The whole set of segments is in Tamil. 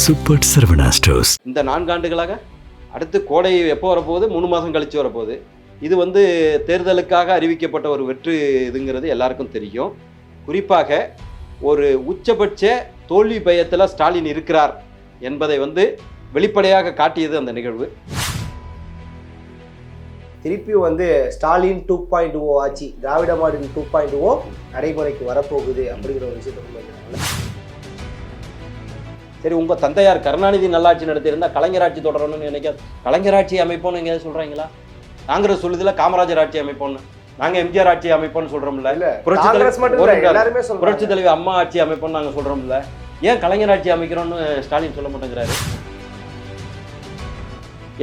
Super Saravana stores. இந்த 4 ஆண்டுகளாக அடுத்து கோடை எப்போ வரப்போகுது, 3 மாதம் கழித்து வரப்போகுது. இது தேர்தலுக்காக அறிவிக்கப்பட்ட ஒரு வெற்றி இதுங்கிறது எல்லாருக்கும் தெரியும். குறிப்பாக ஒரு உச்சபட்ச தோல்வி பயத்தில் ஸ்டாலின் இருக்கிறார் என்பதை வெளிப்படையாக காட்டியது அந்த நிகழ்வு. திருப்பியும் ஸ்டாலின் 2.0 ஆட்சி, திராவிட மாடல் 2.0 நடைமுறைக்கு வரப்போகுது அப்படிங்கிற ஒரு விஷயத்தை சரி, உங்கள் தந்தையார் கருணாநிதி நல்லாட்சி நடத்தியிருந்தால் கலைஞர் ஆட்சி தொடரணும்னு நினைக்காது. கலைஞர் ஆட்சி அமைப்போன்னு எங்கேயாவது சொல்கிறீங்களா? காங்கிரஸ் சொல்லுதில்ல காமராஜர் ஆட்சி அமைப்போன்னு, நாங்கள் எம்ஜிஆர் ஆட்சி அமைப்போன்னு சொல்கிறோம்ல. புரட்சி தலைவி அம்மா ஆட்சி அமைப்போன்னு நாங்கள் சொல்கிறோம்ல. ஏன் கலைஞர் ஆட்சி அமைக்கிறோன்னு ஸ்டாலின் சொல்ல மாட்டேங்கிறாரு?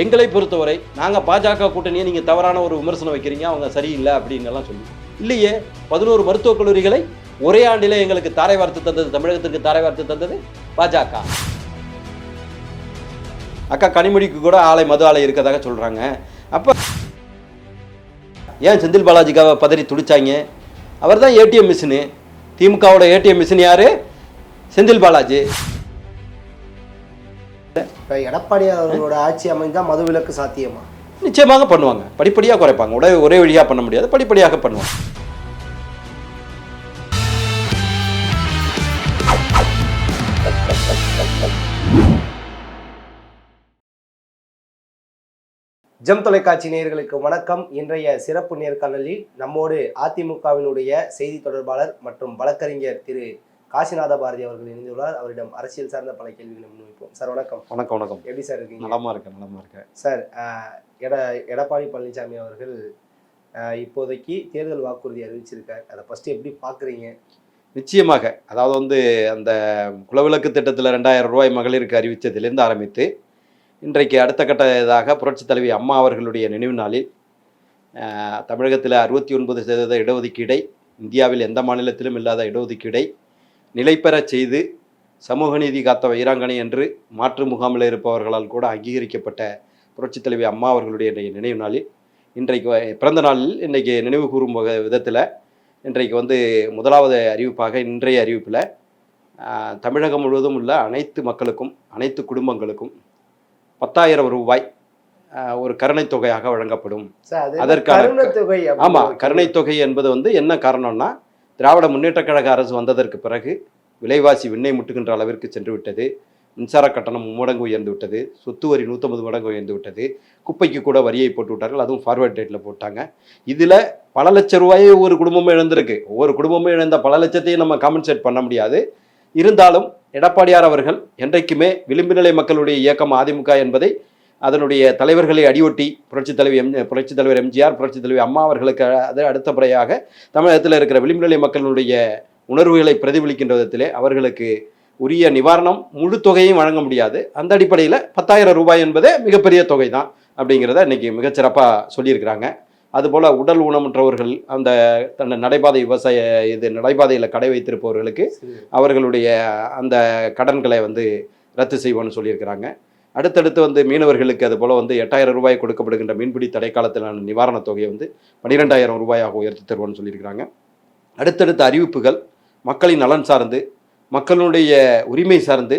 எங்களை பொறுத்தவரை நாங்கள் பாஜக கூட்டணியை நீங்கள் தவறான ஒரு விமர்சனம் வைக்கிறீங்க, அவங்க சரியில்லை அப்படின்னெல்லாம் சொல்லி இல்லையே. 11 மருத்துவக் கல்லூரிகளை ஒரே ஆண்டில் எங்களுக்கு தாரை வார்த்து தந்தது, தமிழகத்திற்கு தாரை வார்த்து தந்தது பாஜக. அக்கா கனிமொழிக்கு கூட மது ஆலை இருக்கதாக சொல்கிறாங்க. அப்போ ஏன் செந்தில் பாலாஜிக்காக பதறி துடிச்சாங்க? அவர் தான் ஏடிஎம் மிஷினு. திமுகவோட ஏடிஎம் மிஷின் யார்? செந்தில் பாலாஜி. எடப்பாடி அவர்களோட ஆட்சி அமைந்தால் மது விலக்கு சாத்தியமா? நிச்சயமாக பண்ணுவாங்க. படிப்படியாக குறைப்பாங்க. ஒரே வழியாக பண்ண முடியாது, படிப்படியாக பண்ணுவாங்க. ஜெம் தொலைக்காட்சி நேயர்களுக்கு வணக்கம். இன்றைய சிறப்பு நேர்காணலில் நம்மோடு அதிமுகவினுடைய செய்தி தொடர்பாளர் மற்றும் வழக்கறிஞர் திரு காசிநாத பாரதி அவர்கள் இணைந்துள்ளார். அவரிடம் அரசியல் சார்ந்த பல கேள்விகளை முன்வைப்போம். சார் வணக்கம். வணக்கம். வணக்கம். எப்படி சார் இருக்கீங்க? நலமா இருக்கேன். சார், எடப்பாடி பழனிசாமி அவர்கள் இப்போதைக்கு தேர்தல் வாக்குறுதி அறிவிச்சிருக்கார். அதை ஃபர்ஸ்ட் எப்படி பார்க்குறீங்க? நிச்சயமாக, அதாவது அந்த குலவிளக்கு திட்டத்தில் 2000 ரூபாய் மகளிருக்கு அறிவித்ததிலிருந்து ஆரம்பித்து இன்றைக்கு அடுத்த கட்டதாக புரட்சி தலைவி அம்மா அவர்களுடைய நினைவு நாளில் தமிழகத்தில் 69% இடஒதுக்கீடை, இந்தியாவில் எந்த மாநிலத்திலும் இல்லாத இடஒதுக்கீடை நிலைபெற செய்து சமூக நீதி காத்த வீராங்கனை என்று மாற்று முகாமில் இருப்பவர்களால் கூட அங்கீகரிக்கப்பட்ட புரட்சி தலைவி அம்மா அவர்களுடைய நினைவு நாளில் இன்றைக்கு பிறந்த நாளில் இன்றைக்கு நினைவு கூறும் விதத்தில் இன்றைக்கு முதலாவது அறிவிப்பாக இன்றைய அறிவிப்பில் தமிழகம் முழுவதும் உள்ள அனைத்து மக்களுக்கும் அனைத்து குடும்பங்களுக்கும் 10,000 ரூபாய் ஒரு கருணை தொகையாக வழங்கப்படும். அதற்கான கருணை தொகை என்பது என்ன காரணம்னா, திராவிட முன்னேற்ற கழக அரசு வந்ததற்கு பிறகு விலைவாசி விண்ணை முட்டுகின்ற அளவிற்கு சென்று விட்டது. மின்சார கட்டணம் 3 மடங்கு உயர்ந்து விட்டது. சொத்து வரி 150 மடங்கு உயர்ந்து விட்டது. குப்பைக்கு கூட வரியை போட்டு விட்டார்கள், அதுவும் ஃபார்வர்ட் டேட்டில் போட்டாங்க. இதில் பல லட்சம் ரூபாயை ஒவ்வொரு குடும்பமும் இழந்திருக்கு. ஒவ்வொரு குடும்பமும் இழந்த பல லட்சத்தையும் நம்ம காம்பன்சேட் பண்ண முடியாது. இருந்தாலும் எடப்பாடியார் அவர்கள் என்றைக்குமே விளிம்பு நிலை மக்களுடைய இயக்கம் அதிமுக என்பதை அதனுடைய தலைவர்களை அடியொட்டி புரட்சித் தலைவர் எம்ஜிஆர், புரட்சித் தலைவி அம்மா அவர்களுக்கு அடுத்தபடியாக தமிழகத்தில் இருக்கிற விளிம்பு நிலை மக்களுடைய உணர்வுகளை பிரதிபலிக்கின்ற விதத்திலே அவர்களுக்கு உரிய நிவாரணம் முழு தொகையும் வழங்க முடியாது. அந்த அடிப்படையில் 10,000 ரூபாய் என்பதே மிகப்பெரிய தொகை தான் அப்படிங்கிறத இன்றைக்கி மிகச்சிறப்பாக சொல்லியிருக்கிறாங்க. அதுபோல் உடல் ஊனமுற்றவர்கள், அந்த நடைபாதை நடைபாதையில் கடை வைத்திருப்பவர்களுக்கு அவர்களுடைய அந்த கடன்களை ரத்து செய்வோன்னு சொல்லியிருக்கிறாங்க. அடுத்தடுத்து மீனவர்களுக்கு அதுபோல் 8,000 ரூபாய் கொடுக்கப்படுகின்ற மீன்பிடி தடைக்காலத்திலான நிவாரணத் தொகையை 12,000 ரூபாயாக உயர்த்தி தருவோன்னு சொல்லியிருக்கிறாங்க. அடுத்தடுத்த அறிவிப்புகள் மக்களின் நலன் சார்ந்து, மக்களுடைய உரிமை சார்ந்து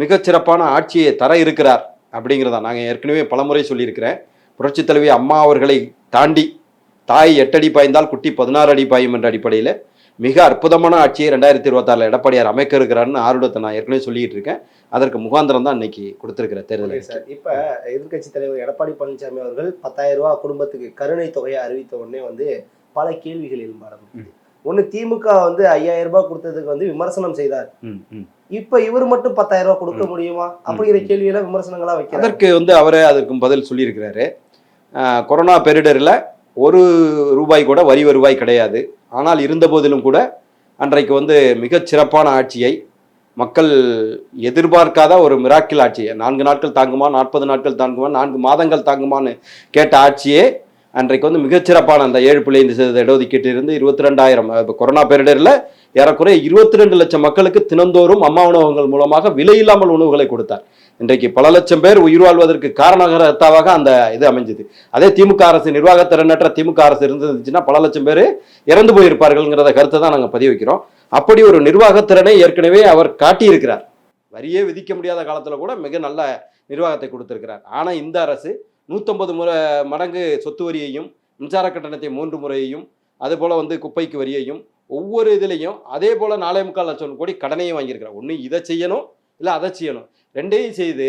மிகச்சிறப்பான ஆட்சியை தர இருக்கிறார் அப்படிங்கிறதா நாங்கள் ஏற்கனவே பலமுறை சொல்லியிருக்கிறேன். புரட்சி தலைவி அம்மா அவர்களை தாண்டி தாய் 8 அடி பாய்ந்தால் குட்டி 16 அடி பாயும் என்ற அடிப்படையில் மிக அற்புதமான ஆட்சியை 2026 எடப்பாடியார் அமைக்க இருக்கிறாருன்னு ஆர்வத்தை நான் ஏற்கனவே சொல்லிட்டு இருக்கேன். அதற்கு முகாந்திரம் தான் இன்னைக்கு கொடுத்திருக்கிற தேர்தல். சார், இப்போ எதிர்கட்சி தலைவர் எடப்பாடி பழனிசாமி அவர்கள் 10,000 ரூபாய் குடும்பத்துக்கு கருணை தொகையை அறிவித்த உடனே பல கேள்விகள் எழும்பாரம். ஒன்று, திமுக 5,000 ரூபாய் கொடுத்ததுக்கு விமர்சனம் செய்தார். இப்ப இவர் மட்டும் 10,000 ரூபாய் கொடுக்க முடியுமா அப்படிங்கிற கேள்வியெல்லாம் விமர்சனங்களா வைக்கிறார். அதற்கு அவரே அதற்கு பதில் சொல்லியிருக்கிறாரு. கொரோனா பேரிடரில் 1 ரூபாய் கூட வரி வருவாய் கிடையாது. ஆனால் இருந்த போதிலும் கூட அன்றைக்கு மிகச் சிறப்பான ஆட்சியை, மக்கள் எதிர்பார்க்காத ஒரு மிராக்கிள் ஆட்சியை, 4 நாட்கள் தாங்குமா, 40 நாட்கள் தாங்குமா, 4 மாதங்கள் தாங்குமான்னு கேட்ட ஆட்சியே அன்றைக்கு மிகச்சிறப்பான அந்த 7.5% இடஒதுக்கீட்டிலிருந்து 22,000 இப்போ கொரோனா பேரிடரில் ஏறக்குறைய 22 லட்சம் மக்களுக்கு தினந்தோறும் அம்மா உணவகங்கள் மூலமாக விலையில்லாமல் உணவுகளை கொடுத்தார். இன்றைக்கு பல லட்சம் பேர் உயிர் வாழ்வதற்கு காரணகர்த்தாவாக அந்த இது அமைஞ்சது. அதே திமுக அரசு, நிர்வாகத்திறனற்ற திமுக அரசு இருந்துச்சுன்னா பல லட்சம் பேர் இறந்து போயிருப்பார்கள்ங்கிறத கருத்தை தான் நாங்கள் பதிவு வைக்கிறோம். அப்படி ஒரு நிர்வாகத்திறனை ஏற்கனவே அவர் காட்டியிருக்கிறார். வரியே விதிக்க முடியாத காலத்தில் கூட மிக நல்ல நிர்வாகத்தை கொடுத்திருக்கிறார். ஆனால் இந்த அரசு 150 மடங்கு சொத்து வரியையும் மின்சார கட்டணத்தை 3 முறையையும் அதுபோல் வந்து குப்பைக்கு வரியையும் ஒவ்வொரு இதுலேயும் அதே போல் 4.25 லட்சம் கோடி கடனையும் வாங்கியிருக்கிறார். ஒன்று இதை செய்யணும், இல்லை அதை செய்யணும், ரெண்டையும் செய்து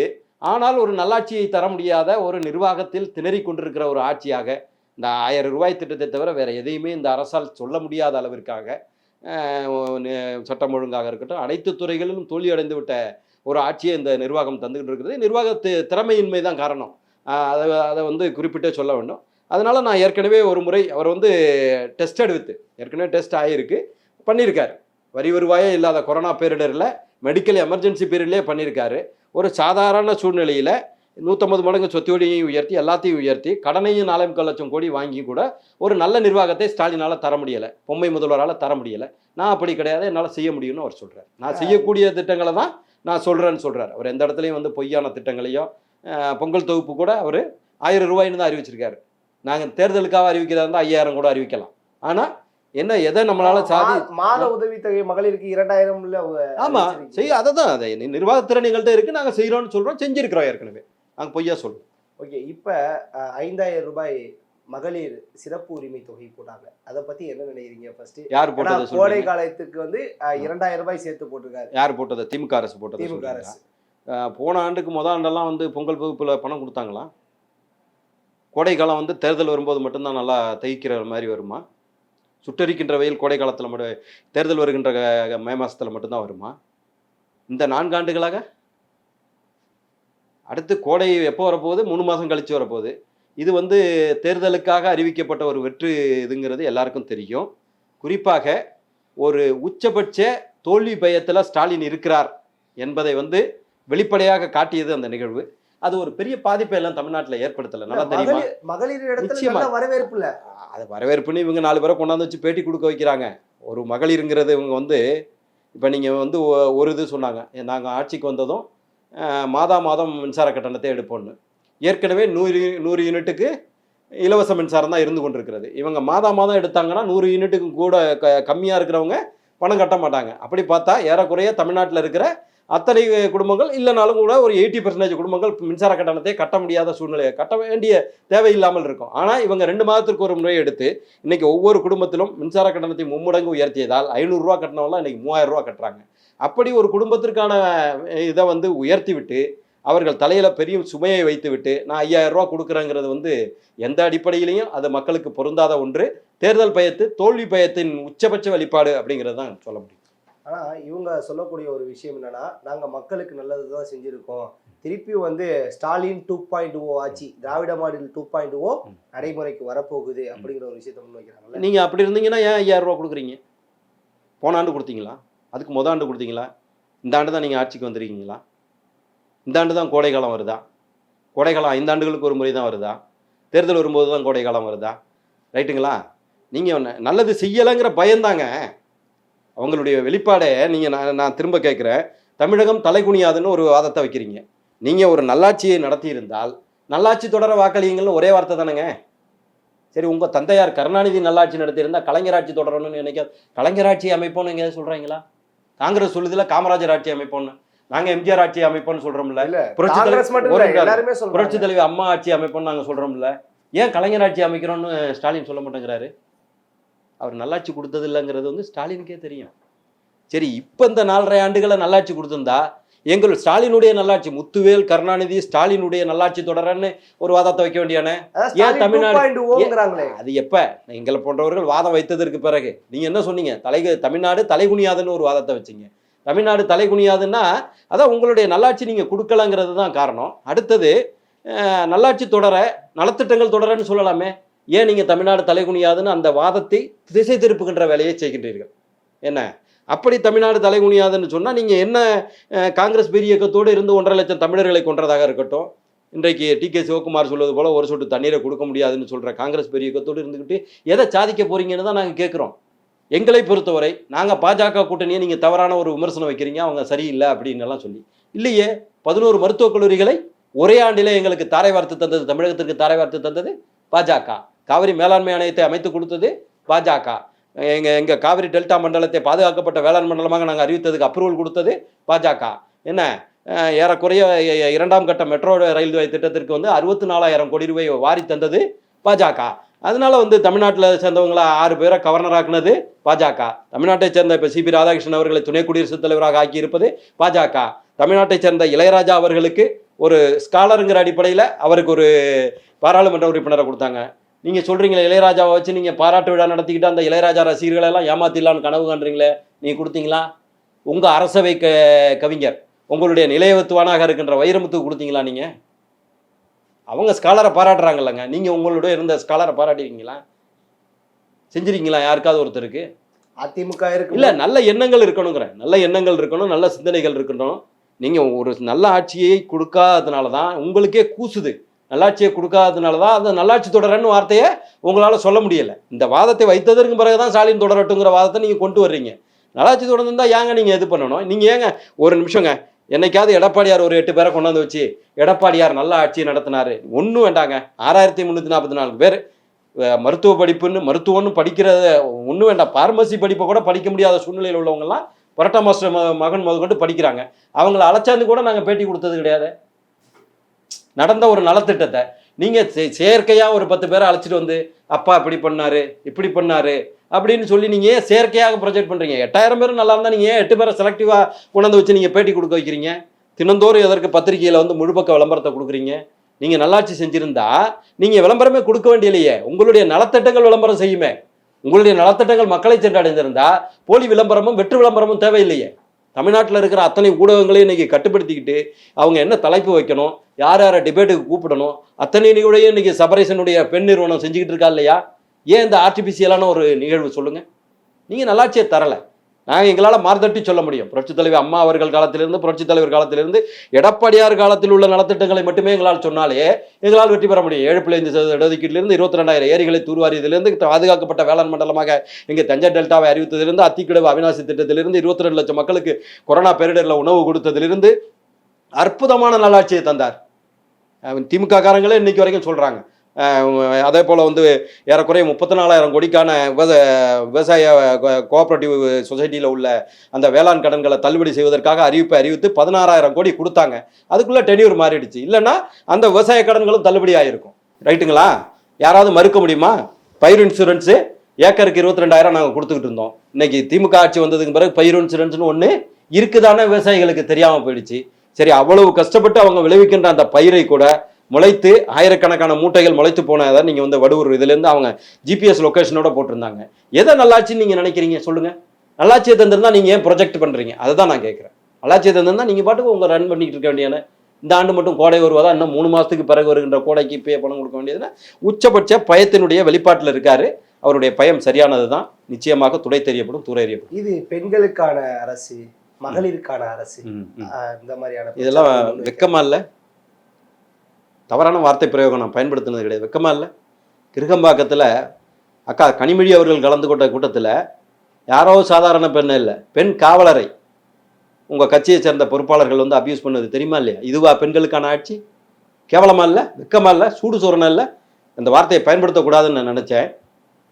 ஆனால் ஒரு நல்லாட்சியை தர முடியாத ஒரு நிர்வாகத்தில் திணறி கொண்டிருக்கிற ஒரு ஆட்சியாக இந்த 1000 ரூபாய் திட்டத்தை தவிர வேறு எதையுமே இந்த அரசால் சொல்ல முடியாத அளவிற்காக சட்டம் ஒழுங்காக இருக்கட்டும் அனைத்து துறைகளிலும் தோல்வி அடைந்து விட்ட ஒரு ஆட்சியை இந்த நிர்வாகம் தந்துகிட்டு இருக்கிறது. நிர்வாகத்து திறமையின்மை தான் காரணம். அதை வந்து குறிப்பிட்டே சொல்ல வேண்டும். அதனால் நான் ஏற்கனவே ஒரு முறை அவர் வந்து டெஸ்ட் எடுத்து ஏற்கனவே டெஸ்ட் ஆகியிருக்கு, பண்ணியிருக்காரு. வரி வருவாயே இல்லாத கொரோனா பேரிடரில் மெடிக்கல் எமர்ஜென்சி பீரியட்லேயே பண்ணியிருக்காரு. ஒரு சாதாரண சூழ்நிலையில் 150 மடங்கு சொத்து வரியையும் உயர்த்தி எல்லாத்தையும் உயர்த்தி கடனையும் 4.25 லட்சம் கோடி வாங்கி கூட ஒரு நல்ல நிர்வாகத்தை ஸ்டாலினால் தர முடியலை, பொம்மை முதல்வரால் தர முடியலை. நான் அப்படி கிடையாது, என்னால் செய்ய முடியும்னு அவர் சொல்கிறார். நான் செய்யக்கூடிய திட்டங்களை தான் நான் சொல்கிறேன்னு சொல்கிறார். அவர் எந்த இடத்துலையும் வந்து பொய்யான திட்டங்களையோ பொங்கல் தொகுப்பு கூட அவர் 1000 ரூபாய்னு தான் அறிவிச்சிருக்காரு. நாங்கள் தேர்தலுக்காக அறிவிக்கிறதா இருந்தால் 5000 கூட அறிவிக்கலாம். ஆனால் என்ன எதை நம்மளால மாத உதவித்தொகை மகளிருக்கு 2000 ஆமாம் செய்ய அதை தான் அதை நிர்வாகத்திறன் எங்கள்கிட்ட இருக்குது, நாங்கள் செய்கிறோன்னு சொல்கிறோம், செஞ்சுருக்கிறோம் ஏற்கனவே. நாங்கள் பொய்யா சொல்லுவோம். ஓகே, இப்போ 5000 ரூபாய் மகளிர் சிறப்பு உரிமை தொகை போட்டாங்க, அதை பத்தி என்ன நினைக்கிறீங்க? ஃபர்ஸ்ட் யார் போட்டது? கோடை காலத்துக்கு வந்து 2000 ரூபாய் சேர்த்து போட்டிருக்காரு. யார் போட்டது? திமுக அரசு போட்டது. திமுக அரசு. போன ஆண்டுக்கு முதல் ஆண்டெல்லாம் வந்து பொங்கல் வகுப்பில் பணம் கொடுத்தாங்களா? கோடை காலம் வந்து தேர்தல் வரும்போது மட்டும்தான் நல்லா தைக்கிற மாதிரி வருமா? சுட்டரிக்கின்ற வெயில் கோடை காலத்தில் மட்டும், தேர்தல் வருகின்ற மே மாதத்தில் மட்டும்தான் வருமா? இந்த 4 ஆண்டுகளாக அடுத்து கோடை எப்போ வரப்போகுது? 3 மாதம் கழித்து வரப்போகுது. இது வந்து தேர்தலுக்காக அறிவிக்கப்பட்ட ஒரு வெற்றி இதுங்கிறது எல்லாருக்கும் தெரியும். குறிப்பாக ஒரு உச்சபட்ச தோல்வி பயத்தில் ஸ்டாலின் இருக்கிறார் என்பதை வந்து வெளிப்படையாக காட்டியது அந்த நிகழ்வு. அது ஒரு பெரிய பாதிப்பை எல்லாம் தமிழ்நாட்டில் ஏற்படுத்தலை. நல்லா தெரியுமா? மகளிர் நிச்சயமா வரவேற்பு இல்லை. அது வரவேற்புன்னு இவங்க 4 பேரை கொண்டாந்து வச்சு பேட்டி கொடுக்க வைக்கிறாங்க. ஒரு மகளிருங்கிறது இவங்க வந்து இப்போ நீங்கள் வந்து ஒரு இது சொன்னாங்க, நாங்கள் ஆட்சிக்கு வந்ததும் மாதம் மின்சார கட்டணத்தை எடுப்போம்னு. ஏற்கனவே 100 யூனிட்டுக்கு இலவச மின்சாரம் தான் இருந்து கொண்டிருக்கிறது. இவங்க மாதம் எடுத்தாங்கன்னா 100 யூனிட்டுக்கு கூட கம்மியாக இருக்கிறவங்க பணம் கட்ட மாட்டாங்க. அப்படி பார்த்தா ஏறக்குறைய தமிழ்நாட்டில் இருக்கிற அத்தனை குடும்பங்கள் இல்லைனாலும் கூட ஒரு 80% குடும்பங்கள் மின்சார கட்டணத்தை கட்ட முடியாத சூழ்நிலையை கட்ட வேண்டிய தேவையில்லாமல் இருக்கும். ஆனால் இவங்க 2 மாதத்திற்கு ஒரு முறை எடுத்து இன்றைக்கி ஒவ்வொரு குடும்பத்திலும் மின்சார கட்டணத்தை 3 மடங்கு உயர்த்தியதால் 500 ரூபா கட்டினவங்களாம் இன்றைக்கி 3000 ரூபா கட்டுறாங்க. அப்படி ஒரு குடும்பத்திற்கான இதை வந்து உயர்த்தி விட்டு அவர்கள் தலையில் பெரிய சுமையை வைத்து விட்டு நான் 5000 ரூபா கொடுக்குறேங்கிறது வந்து எந்த அடிப்படையிலையும் அது மக்களுக்கு பொருந்தாத ஒன்று. தேர்தல் பயத்து தோல்வி பயத்தின் உச்சபட்ச வெளிப்பாடு அப்படிங்கிறது தான் சொல்ல முடியும். ஆனால் இவங்க சொல்லக்கூடிய ஒரு விஷயம் என்னன்னா, நாங்கள் மக்களுக்கு நல்லது தான் செஞ்சுருக்கோம், திருப்பி வந்து ஸ்டாலின் 2.0 ஆட்சி, திராவிட மாடல் 2.0 நடைமுறைக்கு வரப்போகுது அப்படிங்கிற ஒரு விஷயத்தை முன்வைக்கிறாங்க. நீங்கள் அப்படி இருந்தீங்கன்னா ஏன் 5000 ரூபா கொடுக்குறீங்க? போன ஆண்டு கொடுத்தீங்களா? அதுக்கு முதல் ஆண்டு கொடுத்தீங்களா? இந்த ஆண்டு தான் நீங்கள் ஆட்சிக்கு வந்திருக்கீங்களா? இந்த ஆண்டு தான் கோடை காலம் வருதா? கோடை காலம் 5 ஆண்டுகளுக்கு ஒரு முறை தான் வருதா? தேர்தல் வரும்போது தான் கோடை காலம் வருதா? ரைட்டுங்களா? நீங்கள் நல்லது செய்யலைங்கிற பயந்தாங்க அவங்களுடைய வெளிப்பாடே. நீங்கள் நான் திரும்ப கேட்குறேன், தமிழகம் தலைகுனியாதுன்னு ஒரு வாதத்தை வைக்கிறீங்க. நீங்கள் ஒரு நல்லாட்சியை நடத்தியிருந்தால் நல்லாட்சி தொடர வாக்களியுங்கள்னு ஒரே வார்த்தை தானேங்க. சரி, உங்கள் தந்தையார் கருணாநிதி நல்லாட்சி நடத்தியிருந்தால் கலைஞராட்சி தொடரணும்னு நினைக்காது. கலைஞராட்சி அமைப்போன்னு எங்கேயாவது சொல்கிறீங்களா? காங்கிரஸ் சொல்லுதில்ல காமராஜர் ஆட்சி அமைப்போன்னு, நாங்கள் எம்ஜிஆர் ஆட்சி அமைப்போன்னு சொல்கிறோம்ல. புரட்சி தலைவி அம்மா ஆட்சி அமைப்போன்னு நாங்கள் சொல்கிறோம்ல. ஏன் கலைஞர் ஆட்சி அமைக்கிறோன்னு ஸ்டாலின் சொல்ல மாட்டேங்கிறாரு? அவர் நல்லாட்சி கொடுத்தது இல்லைங்கிறது வந்து ஸ்டாலினுக்கே தெரியும். சரி, இப்போ இந்த 4.5 ஆண்டுகளை நல்லாட்சி கொடுத்துருந்தா எங்கள் ஸ்டாலினுடைய நல்லாட்சி, முத்துவேல் கருணாநிதி ஸ்டாலினுடைய நல்லாட்சி தொடரன்னு ஒரு வாதத்தை வைக்க வேண்டியானே? ஏன் தமிழ்நாடு? அது எப்போ எங்களை போன்றவர்கள் வாதம் வைத்ததற்கு பிறகு நீங்கள் என்ன சொன்னீங்க? தமிழ்நாடு தலைகுனியாதுன்னு ஒரு வாதத்தை வச்சிங்க. தமிழ்நாடு தலைகுனியாதுன்னா அதான் உங்களுடைய நல்லாட்சி நீங்கள் கொடுக்கலங்கிறது தான் காரணம். அடுத்தது நல்லாட்சி தொடர, நலத்திட்டங்கள் தொடரன்னு சொல்லலாமே. ஏன் நீங்கள் தமிழ்நாடு தலைகுனியாதுன்னு அந்த வாதத்தை திசை திருப்புகின்ற வேலையை செய்கின்றீர்கள்? என்ன அப்படி தமிழ்நாடு தலைகுனியாதுன்னு சொன்னால் நீங்கள் என்ன காங்கிரஸ் பெரிய இயக்கத்தோடு இருந்து 1.5 லட்சம் தமிழர்களை கொன்றதாக இருக்கட்டும், இன்றைக்கு டிகே சிவகுமார் சொல்வது போல் ஒரு சொட்டு தண்ணீரை கொடுக்க முடியாதுன்னு சொல்கிற காங்கிரஸ் பெரிய இயக்கத்தோடு இருந்துக்கிட்டு எதை சாதிக்க போகிறீங்கன்னு தான் நாங்கள் கேட்குறோம். எங்களை பொறுத்தவரை நாங்கள் பாஜக கூட்டணியை நீங்கள் தவறான ஒரு விமர்சனம் வைக்கிறீங்க, அவங்க சரியில்லை அப்படின்னு எல்லாம் சொல்லி இல்லையே. 11 மருத்துவக் கல்லூரிகளை ஒரே ஆண்டிலே எங்களுக்கு தாரை வார்த்து தந்தது, தமிழகத்திற்கு தாரை வார்த்து தந்தது பாஜக. காவிரி மேலாண்மை ஆணையத்தை அமைத்து கொடுத்தது பாஜக. எங்கள் காவிரி டெல்டா மண்டலத்தை பாதுகாக்கப்பட்ட வேளாண் மண்டலமாக நாங்கள் அறிவித்ததுக்கு அப்ரூவல் கொடுத்தது பாஜக. என்ன ஏறக்குறைய இரண்டாம் கட்ட மெட்ரோ ரயில்வே திட்டத்திற்கு வந்து 64,000 கோடி ரூபாய் வாரி தந்தது பாஜக. அதனால வந்து தமிழ்நாட்டில் சேர்ந்தவங்கள 6 பேரை கவர்னராக்குனது பாஜக. தமிழ்நாட்டை சேர்ந்த இப்போ சிபி ராதாகிருஷ்ணன் அவர்களை துணை குடியரசுத் தலைவராக ஆக்கியிருப்பது பாஜக. தமிழ்நாட்டை சேர்ந்த இளையராஜா அவர்களுக்கு ஒரு ஸ்காலருங்கிற அடிப்படையில் அவருக்கு ஒரு பாராளுமன்ற உறுப்பினரை கொடுத்தாங்க. நீங்கள் சொல்கிறீங்களே இளையராஜாவை வச்சு நீங்கள் பாராட்டு விழா நடத்திக்கிட்டு அந்த இளையராஜா ரசிகர்களை எல்லாம் ஏமாத்திடலான்னு கனவு காண்றீங்களே, நீங்கள் கொடுத்தீங்களா? உங்கள் அரசவை கவிஞர் உங்களுடைய நிலையத்துவானாக இருக்கின்ற வைரமுத்துக்கு கொடுத்தீங்களா? நீங்கள் அவங்க ஸ்காலரை பாராட்டுறாங்கல்லங்க, நீங்கள் உங்களுடைய இருந்த ஸ்காலரை பாராட்டிருக்கீங்களா? செஞ்சிருக்கீங்களா யாருக்காவது ஒருத்தருக்கு? அதிமுக இருக்கு இல்லை, நல்ல எண்ணங்கள் இருக்கணுங்கிறேன். நல்ல எண்ணங்கள் இருக்கணும், நல்ல சிந்தனைகள் இருக்கணும். நீங்கள் ஒரு நல்ல ஆட்சியை கொடுக்காததுனால தான் உங்களுக்கே கூசுது. நல்லாட்சியை கொடுக்காததுனால தான் அந்த நல்லாட்சி தொடரன்னு வார்த்தையை உங்களால் சொல்ல முடியலை. இந்த வாதத்தை வைத்ததற்கு பிறகு தான் ஸ்டாலின் தொடரட்டுங்கிற வாதத்தை நீங்கள் கொண்டு வர்றீங்க. நல்லாட்சி தொடர்ந்துருந்தா ஏங்க நீங்கள் இது பண்ணணும்? நீங்கள் ஏங்க ஒரு நிமிஷங்க, என்னைக்காவது எடப்பாடியார் ஒரு 8 பேரை கொண்டாந்து வச்சு எடப்பாடியார் நல்ல ஆட்சியை நடத்தினாரு ஒன்றும் வேண்டாங்க. 6344 பேர் மருத்துவ படிப்புன்னு மருத்துவம்னு படிக்கிறத ஒன்றும் வேண்டாம். பார்மசி படிப்பை கூட படிக்க முடியாத சூழ்நிலையில் உள்ளவங்கலாம் பரட்டா மாஸ்டர் மகன் முதற்கொண்டு படிக்கிறாங்க. அவங்கள அழைச்சாந்து கூட நாங்கள் பேட்டி கொடுத்தது கிடையாது. நடந்த ஒரு நலத்திட்டத்தை நீங்கள் செயற்கையாக ஒரு 10 பேரை அழைச்சிட்டு வந்து அப்பா இப்படி பண்ணாரு இப்படி பண்ணாரு அப்படின்னு சொல்லி நீங்கள் ஏன் செயற்கையாக ப்ரொஜெக்ட் பண்ணுறீங்க? 8000 பேர் நல்லா இருந்தால் நீங்கள் ஏன் 8 பேரை செலக்டிவாக கொண்டாந்து வச்சு நீங்கள் பேட்டி கொடுக்க வைக்கிறீங்க? தினந்தோறும் எதற்கு பத்திரிகையில் வந்து முழுப்பக்க விளம்பரத்தை கொடுக்குறீங்க? நீங்கள் நல்லாட்சி செஞ்சுருந்தா நீங்கள் விளம்பரமே கொடுக்க வேண்டியலையே, உங்களுடைய நலத்திட்டங்கள் விளம்பரம் செய்யுமே. உங்களுடைய நலத்திட்டங்கள் மக்களை சென்றடைந்திருந்தா போலி விளம்பரமும் வெற்று விளம்பரமும் தேவையில்லையே. தமிழ்நாட்டில் இருக்கிற அத்தனை ஊடகங்களையும் இன்னைக்கு கட்டுப்படுத்திக்கிட்டு அவங்க என்ன தலைப்பு வைக்கணும், யார் யாரை டிபேட்டுக்கு கூப்பிடணும், அத்தனை நிகழ்வையும் இன்னைக்கு சபரேசனுடைய பெண் நிறுவனம் செஞ்சுக்கிட்டு இருக்கா இல்லையா? ஏன் இந்த ஆர்டிபிஷியலான ஒரு நிகழ்வு சொல்லுங்கள்? நீங்கள் நல்லாட்சியை தரலை. நாங்கள் எங்களால் மார்தட்டி சொல்ல முடியும். புரட்சித் தலைவர் அம்மா அவர்கள் காலத்திலிருந்து புரட்சித் தலைவர் காலத்திலிருந்து எடப்பாடியார் காலத்தில் உள்ள நலத்திட்டங்களை மட்டுமே எங்களால் சொன்னாலே எங்களால் வெற்றி பெற முடியும். 7.5% இடஒதுக்கீட்டிலிருந்து 22,000 ஏரிகளை தூர்வாரியதிலிருந்து பாதுகாக்கப்பட்ட வேளாண் மண்டலமாக இங்கே தஞ்சை டெல்டாவை அறிவித்ததிலிருந்து அத்திக்கிடவு அவிநாசி திட்டத்திலிருந்து 22 லட்சம் மக்களுக்கு கொரோனா பேரிடரில் உணவு கொடுத்ததிலிருந்து அற்புதமான நல்லாட்சியை தந்தார். திமுக காரங்களே இன்னைக்கு வரைக்கும் சொல்கிறாங்க. அதே போல் வந்து ஏறக்குறைய 34,000 கோடிக்கான விவசாய கோஆப்ரேட்டிவ் சொசைட்டியில் உள்ள அந்த வேளாண் கடன்களை தள்ளுபடி செய்வதற்காக அறிவித்து 16,000 கோடி கொடுத்தாங்க. அதுக்குள்ளே டென்யூர் மாறிடுச்சு. இல்லைன்னா அந்த விவசாய கடன்களும் தள்ளுபடி ஆகிருக்கும். ரைட்டுங்களா? யாராவது மறுக்க முடியுமா? பயிர் இன்சூரன்ஸு ஏக்கருக்கு 22,000 நாங்கள் கொடுத்துக்கிட்டு இருந்தோம். இன்னைக்கு திமுக ஆட்சி வந்ததுக்கு பிறகு பயிர் இன்சூரன்ஸ்னு ஒன்று இருக்குதானே விவசாயிகளுக்கு தெரியாமல் போயிடுச்சு. சரி, அவ்வளவு கஷ்டப்பட்டு அவங்க விளைவிக்கின்ற அந்த பயிரை கூட முளைத்து ஆயிரக்கணக்கான மூட்டைகள் முளைத்து போனதை நீங்கள் வந்து வடுவூர் இதுலேருந்து அவங்க ஜிபிஎஸ் லொக்கேஷனோட போட்டிருந்தாங்க. எதை நல்லாட்சின்னு நீங்கள் நினைக்கிறீங்க சொல்லுங்கள்? நல்லாட்சியை தந்திருந்தால் நீங்கள் ஏன் ப்ரொஜெக்ட் பண்ணுறீங்க? அதை தான் நான் கேட்குறேன். நல்லாட்சியை தந்திருந்தால் நீங்கள் பாட்டுக்கு உங்கள் ரன் பண்ணிக்கிட்டு இருக்க வேண்டியன. இந்த ஆண்டு மட்டும் கோடை வருவதா, இன்னும் 3 மாதத்துக்கு பிறகு வருகின்ற கோடைக்கு இப்பயே பணம் கொடுக்க வேண்டியதுன்னா உச்சபட்ச பயத்தினுடைய வெளிப்பாட்டில் இருக்காரு. அவருடைய பயம் சரியானது தான். நிச்சயமாக துடை தெரியப்படும், தூர எறியப்படும். இது பெண்களுக்கான அரசு, மகளிருக்கான அரசு, இந்த மாதிரியான இதெல்லாம் வெக்கமா இல்லை? தவறான வார்த்தை பிரயோகம் நான் பயன்படுத்தினது கிடையாது. வெக்கமா இல்லை? கிருகம்பாக்கத்தில் அக்கா கனிமொழி அவர்கள் கலந்து கொண்ட கூட்டத்தில் யாரோ சாதாரண பெண் இல்லை, பெண் காவலரை உங்கள் கட்சியை சேர்ந்த பொறுப்பாளர்கள் வந்து அபியூஸ் பண்ணது தெரியுமா இல்லையா? இதுவா பெண்களுக்கான ஆட்சி? கேவலமா இல்லை? வெக்கமா இல்லை? சூடு சோரணம் இல்லை? இந்த வார்த்தையை பயன்படுத்தக்கூடாதுன்னு நான் நினச்சேன்.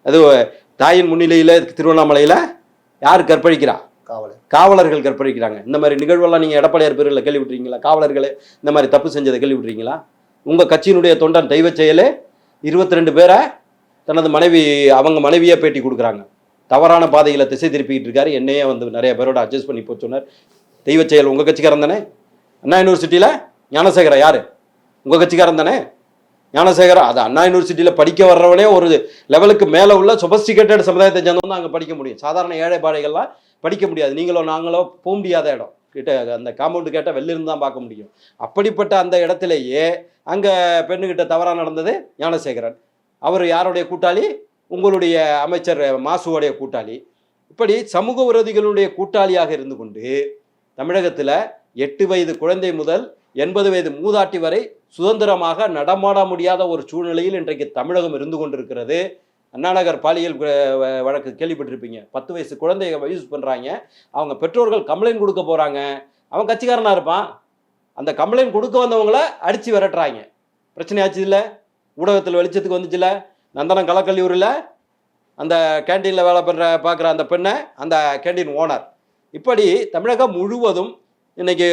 அது தாயின் முன்னிலையில் திருவண்ணாமலையில் யார் கற்பழிக்கிறா? காவலர்கள் கற்பழிக்கிறாங்க. இந்த மாதிரி நிகழ்வெல்லாம் நீங்கள் எடப்பாடியார் பேரில் கேள்விப்பட்டிருக்கீங்களா? காவலர்களே இந்த மாதிரி தப்பு செஞ்சதை கேள்விப்பட்டிருக்கீங்களா? உங்கள் கட்சியினுடைய தொண்டன் தெய்வ செயலே 22 பேரை தனது அவங்க மனைவியை பேட்டி கொடுக்குறாங்க. தவறான பாதையில் திசை திருப்பிக்கிட்டு இருக்காரு. என்னையே வந்து நிறைய பேரோட அட்ஜஸ்ட் பண்ணி போய் சொன்னார். தெய்வ செயல் உங்கள் கட்சிக்காரன் தானே? அண்ணா யூனிவர்சிட்டியில் ஞானசேகரா யார்? உங்கள் கட்சிக்காரன் தானே ஞானசேகரா? அது அண்ணா யூனிவர்சிட்டியில் படிக்க வர்றவனே ஒரு லெவலுக்கு மேலே உள்ள சொபஸ்டிகேட்டட் சமுதாயத்தை சேர்ந்தவங்க அங்கே படிக்க முடியும். சாதாரண ஏழை பாடைகள்லாம் படிக்க முடியாது. நீங்களோ நாங்களோ போக முடியாத இடம் கிட்ட அந்த காம்பவுண்டு கேட்டால் வெளிலிருந்து தான் பார்க்க முடியும். அப்படிப்பட்ட அந்த இடத்துலையே அங்கே பெண்ணுக்கிட்ட தவறாக நடந்தது ஞானசேகரன். அவர் யாருடைய கூட்டாளி? உங்களுடைய அமைச்சர் மாசுவோடைய கூட்டாளி. இப்படி சமூக விரோதிகளுடைய கூட்டாளியாக இருந்து கொண்டு தமிழகத்தில் 8 வயது குழந்தை முதல் 80 வயது மூதாட்டி வரை சுதந்திரமாக நடமாட முடியாத ஒரு சூழ்நிலையில் இன்றைக்கு தமிழகம் இருந்து கொண்டிருக்கிறது. அண்ணாநகர் பாலியல் வழக்கு கேள்விப்பட்டிருப்பீங்க. 10 வயசு குழந்தைய யூஸ் பண்ணுறாங்க. அவங்க பெற்றோர்கள் கம்ப்ளைண்ட் கொடுக்க போகிறாங்க. அவன் கட்சிக்காரனாக இருப்பான். அந்த கம்ப்ளைண்ட் கொடுக்க வந்தவங்கள அடித்து விரட்டுறாங்க. பிரச்சனை ஆச்சு இல்லை? ஊடகத்தில் வெளிச்சத்துக்கு வந்துச்சுல? நந்தனம் கலக்கல்லூரில் அந்த கேன்டீனில் வேலை பார்க்குற அந்த பெண்ணை அந்த கேன்டீன் ஓனர். இப்படி தமிழகம் முழுவதும் இன்னைக்கு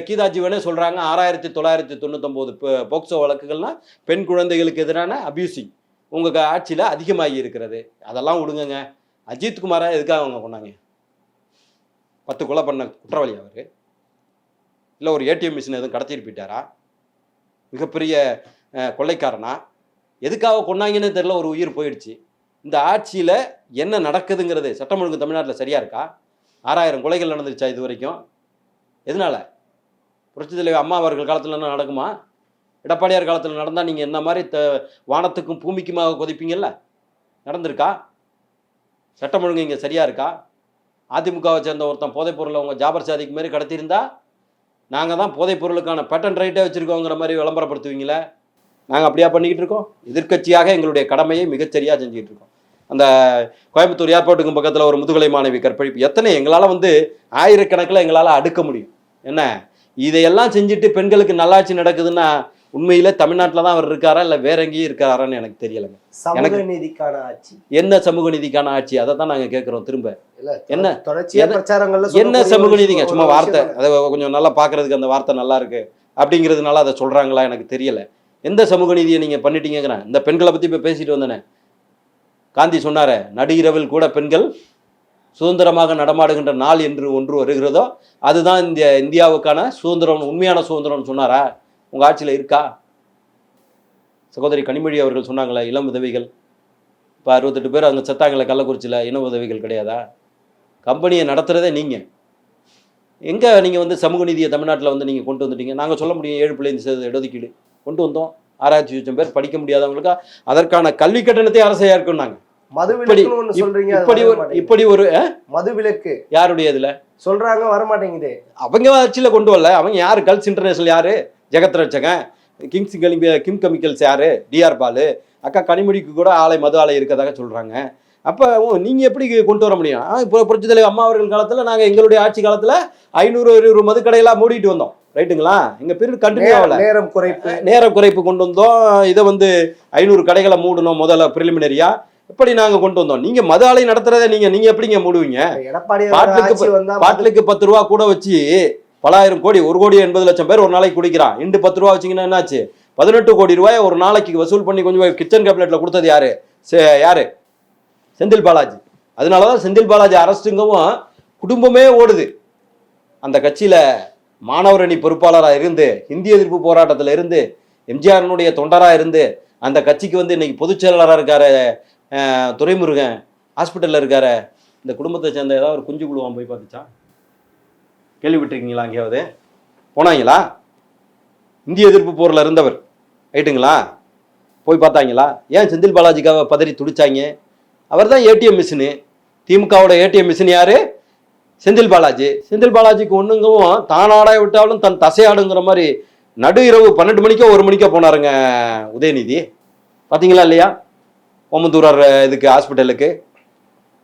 கீதா ஜீவனே சொல்கிறாங்க 6999 போக்சோ வழக்குகள்லாம் பெண் குழந்தைகளுக்கு எதிரான அபியூசிங் உங்கள் ஆட்சியில் அதிகமாகி இருக்கிறது. அதெல்லாம் விடுங்கங்க. அஜித் குமாரை எதுக்காக அவங்க கொண்டாங்க? 10 கொலை பண்ண குற்றவாளி அவர்? இல்லை ஒரு ஏடிஎம் மிஷின் எதுவும் கடத்திட்டு போயிட்டாரா? மிகப்பெரிய கொள்ளைக்காரனா? எதுக்காக கொண்டாங்கன்னு தெரியல. ஒரு உயிர் போயிடுச்சு. இந்த ஆட்சியில் என்ன நடக்குதுங்கிறது சட்டம் ஒழுங்கு தமிழ்நாட்டில் சரியாக இருக்கா? 6000 கொலைகள் நடந்துருச்சா இது வரைக்கும்? எதனால? புரட்சித் தலைவர் அம்மா அவர்கள் காலத்தில் என்ன நடக்குமா? எடப்பாடியார் காலத்தில் நடந்தால் நீங்கள் என்ன மாதிரி வானத்துக்கும் பூமிக்குமாக கொதிப்பீங்கல்ல? நடந்திருக்கா? சட்டம் ஒழுங்கு இங்கே சரியாக இருக்கா? அதிமுகவை சேர்ந்த ஒருத்தன் போதைப் பொருளை உங்கள் ஜாபர் சாதிக்கு மாரி கடத்தியிருந்தா நாங்கள் தான் போதைப் பொருளுக்கான பேட்டன் ரைட்டே வச்சுருக்கோங்கிற மாதிரி விளம்பரப்படுத்துவீங்களே. நாங்கள் அப்படியா பண்ணிக்கிட்டு இருக்கோம்? எதிர்க்கட்சியாக எங்களுடைய கடமையை மிகச்சரியாக செஞ்சுக்கிட்டு இருக்கோம். அந்த கோயம்புத்தூர் ஏர்போர்ட்டுக்கு பக்கத்தில் ஒரு முதுகலை மாணவி கற்பழிப்பு எத்தனை எங்களால் ஆயிரக்கணக்கில் எங்களால் அடுக்க முடியும். என்ன இதையெல்லாம் செஞ்சுட்டு பெண்களுக்கு நல்லாட்சி நடக்குதுன்னா உண்மையில தமிழ்நாட்டில் தான் அவர் இருக்காரா இல்லை வேற எங்கேயும் இருக்காரான்னு எனக்கு தெரியலைங்க. சமூக நீதிக்கான ஆட்சி என்ன சமூக நீதிக்கான ஆட்சி? அதை தான் நாங்கள் கேட்குறோம் திரும்ப. என்ன பிரச்சாரங்கள்ல என்ன சமூக நீதிங்க? சும்மா வார்த்தை, அதை கொஞ்சம் நல்லா பார்க்கறதுக்கு அந்த வார்த்தை நல்லா இருக்கு அப்படிங்கிறதுனால அதை சொல்றாங்களா எனக்கு தெரியல. எந்த சமூக நீதியை நீங்க பண்ணிட்டீங்கிறேன். இந்த பெண்களை பத்தி இப்போ பேசிட்டு வந்தேனே, காந்தி சொன்னாரே நடு இரவில் கூட பெண்கள் சுதந்திரமாக நடமாடுகின்ற நாள் என்று ஒன்று வருகிறதோ அதுதான் இந்தியாவுக்கான சுதந்திரம், உண்மையான சுதந்திரம்னு சொன்னாரா? உங்கள் ஆட்சியில் இருக்கா? சகோதரி கனிமொழி அவர்கள் சொன்னாங்களே இளம் உதவிகள், இப்போ 68 பேர் அங்கே செத்தாங்களே கள்ளக்குறிச்சியில், இன உதவிகள் கிடையாதா? கம்பெனியை நடத்துகிறதே நீங்கள். எங்கே நீங்கள் சமூக நீதியை தமிழ்நாட்டில் நீங்கள் கொண்டு வந்துட்டீங்க? நாங்கள் சொல்ல முடியும் 7.5% இடஒதுக்கீடு கொண்டு வந்தோம். 6000 பேர் படிக்க முடியாதவங்களுக்கு அதற்கான கல்வி கட்டணத்தை அரசு ஏற்கனாங்க. இப்படி ஒரு மதுவிலக்கு யாருடைய இதுல சொல்றாங்க வரமாட்டேங்குது. அவங்க ஆட்சியில கொண்டு வரல. அவங்க யாரு? கல்ஸ் இன்டர்நேஷனல் யாரு? ஜெகத் ரட்சகன், கிம் கெமிக்கல்ஸ் யாரு? டிஆர் பாலு, அக்கா கனிமொழிக்கு கூட மது ஆலை இருக்கதாக சொல்றாங்க. அப்போ நீங்கள் எப்படி கொண்டு வர முடியும்? இப்போ புரட்சித் தலைவர் அம்மா அவர்கள் காலத்தில் நாங்கள் எங்களுடைய ஆட்சி காலத்தில் 500 மதுக்கடையெல்லாம் மூடிட்டு வந்தோம். ரைட்டுங்களா? எங்கள் பீரியட் கண்டினியூ ஆகல. நேரம் குறைப்பு கொண்டு வந்தோம். இதை 500 கடைகளை மூடணும் முதல்ல பிரிலிமினரியா. எப்படி நாங்கள் கொண்டு வந்தோம்? நீங்கள் மது ஆலை நடத்துறதை நீங்கள் எப்படிங்க மூடுவீங்க? பாட்டிலுக்கு 10 ரூபா கூட வச்சு பலாயிரம் கோடி, 1,80,00,000 பேர் ஒரு நாளைக்கு குடிக்கிறான். 10 ரூபா வச்சிங்கன்னா என்னாச்சு? 18 கோடி ரூபாய் ஒரு நாளைக்கு வசூல் பண்ணி கொஞ்சம் கிச்சன் கேபினெட்ல கொடுத்தது யாரு? செந்தில் பாலாஜி. அதனாலதான் செந்தில் பாலாஜி அரசுங்கவும் குடும்பமே ஓடுது. அந்த கட்சியில மாணவர் அணி பொறுப்பாளராக இருந்து, இந்திய எதிர்ப்பு போராட்டத்தில் இருந்து, எம்ஜிஆரினுடைய தொண்டராக இருந்து, அந்த கட்சிக்கு இன்னைக்கு பொதுச் செயலாளராக இருக்காரு துரைமுருகன், ஹாஸ்பிட்டலில் இருக்காரு. இந்த குடும்பத்தை சேர்ந்த ஏதாவது ஒரு குஞ்சு குழுவான் போய் பார்த்துச்சா? கேள்விப்பட்டிருக்கீங்களா? எங்கேயாவது போனாங்களா? இந்திய எதிர்ப்பு போரில் இருந்தவர். ரைட்டுங்களா? போய் பார்த்தாங்களா? ஏன் செந்தில் பாலாஜிக்காக பதறி துடிச்சாங்க? அவர் தான் ஏடிஎம் மிஷினு. திமுகவோட ஏடிஎம் மிஷின் யாரு? செந்தில் பாலாஜி. செந்தில் பாலாஜிக்கு ஒண்ணுங்கவும் தானாடாய விட்டாலும் தன் தசையாடுங்கிற மாதிரி நடு இரவு 12 மணிக்கோ 1 மணிக்கோ போனாருங்க உதயநிதி. பார்த்தீங்களா இல்லையா? ஓமந்தூரார் இதுக்கு ஹாஸ்பிட்டலுக்கு.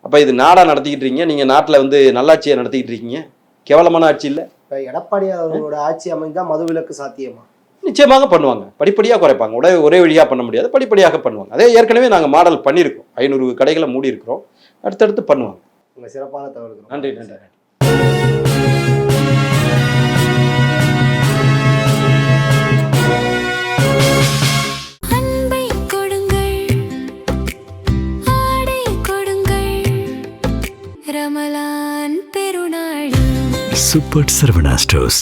அப்போ இது நாடா நடத்திக்கிட்டு இருக்கீங்க. நீங்கள் நாட்டில் நல்லாட்சியை நடத்திக்கிட்டு இருக்கீங்க. கேவலமான ஆட்சி இல்லை. எடப்பாடியார் அவர்களோட ஆட்சி அமைந்தா மதுவிலக்கு சாத்தியமா? நிச்சயமாக பண்ணுவாங்க. படிப்படியாக குறைப்பாங்க. ஒரே வழியாக பண்ண முடியாது, படிப்படியாக பண்ணுவாங்க. அதே ஏற்கனவே நாங்கள் மாடல் பண்ணியிருக்கோம். 500 கடைகளை மூடி இருக்கிறோம். அடுத்தடுத்து பண்ணுவாங்க. உங்கள் சிறப்பான தகவலுக்கு நன்றி. நன்றி. Super Sarvana Stores.